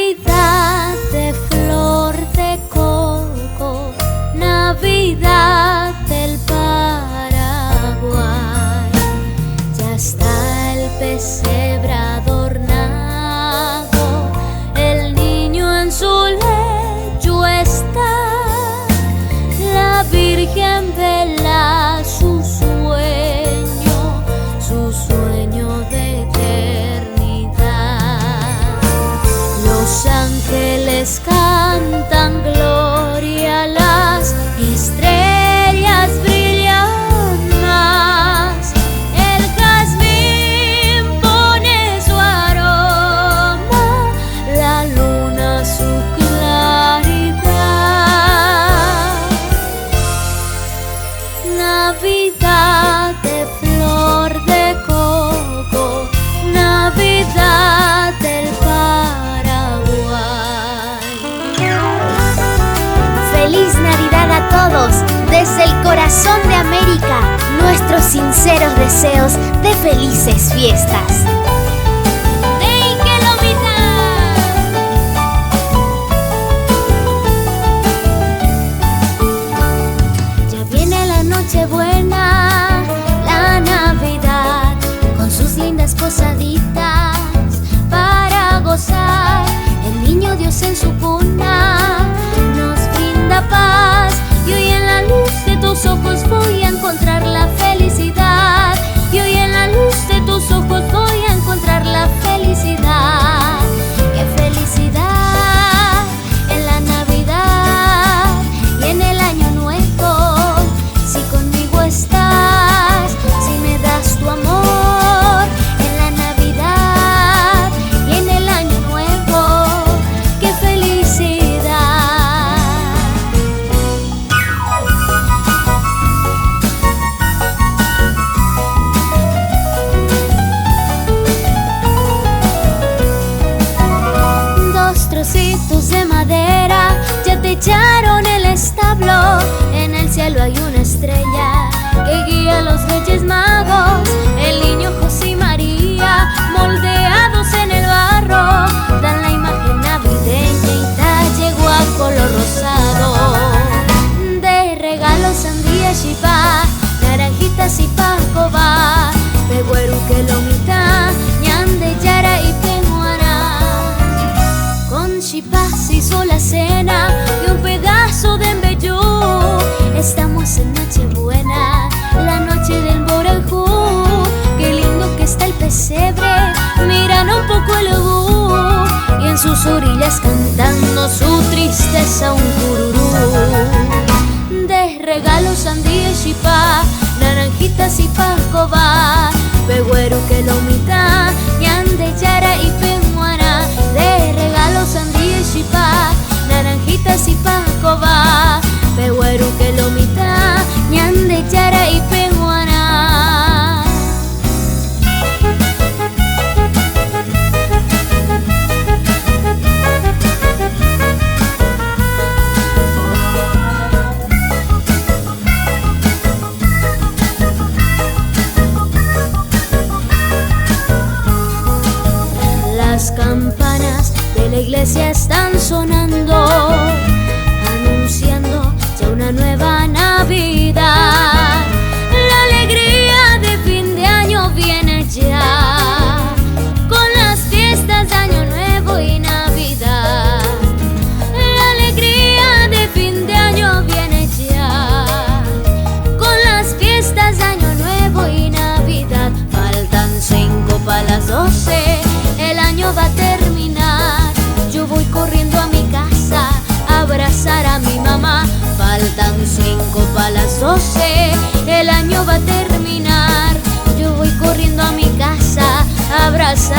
Navidad de flor de coco, Navidad del Paraguay. Ya está el pesebre adornado, el niño en su lecho está, la Virgen vela su sueño de eternidad. Los ángeles cantan gloria, las estrellas brillan más, el jazmín pone su aroma, la luna su claridad. Navidad de flor de coco, Navidad del Paraguay. ¡Feliz Navidad a todos! Desde el corazón de América, nuestros sinceros deseos de felices fiestas. Ya viene la Nochebuena, la Navidad, con sus lindas posaditas para gozar. El niño Dios en su cuna nos brinda paz, y hoy en la luz de tus ojos voy a encontrar la felicidad. Y hoy en la luz de tus ojos voy a encontrar la felicidad. ¡Qué felicidad en la Navidad y en el año nuevo! Si conmigo estás, si me das tu amor en la Navidad y en el año nuevo, ¡qué felicidad! Dos trocitos de madera ya te echaron el establo, en el cielo hay una estrella que guía a los Reyes Magos. El niño José y María, moldeados en el barro, dan la imagen navideña y ta llegó a color rosado. De regalos sandía, chipá, naranjitas y pacoba, pegueru que lomita, ñande, yara y peñuara. Con chipá se hizo la cena y un pedazo de embellú. Estamos en Nochebuena, la noche del Borajú. Qué lindo que está el pesebre, miran un poco el obú, y en sus orillas cantando su tristeza un cururú. De regalos sandía y chipá, naranjitas y pacoba, pegueru que lomita, ñande, yara y peñuara. De regalos sandía y chipá, naranjitas y pacoba, pegueru que lomita, ñande, yara y peñuara. Las campanas de la iglesia están sonando, anunciando ya una nueva Navidad. La alegría de fin de año viene ya, con las fiestas de Año Nuevo y Navidad. La alegría de fin de año viene ya, con las fiestas de Año Nuevo y Navidad. Faltan 5 para las 12, el año va a terminar. Yo voy corriendo a mi casa a abrazar a mi mamá. Faltan 5 para las 12, el año va a terminar. Yo voy corriendo a mi casa a abrazar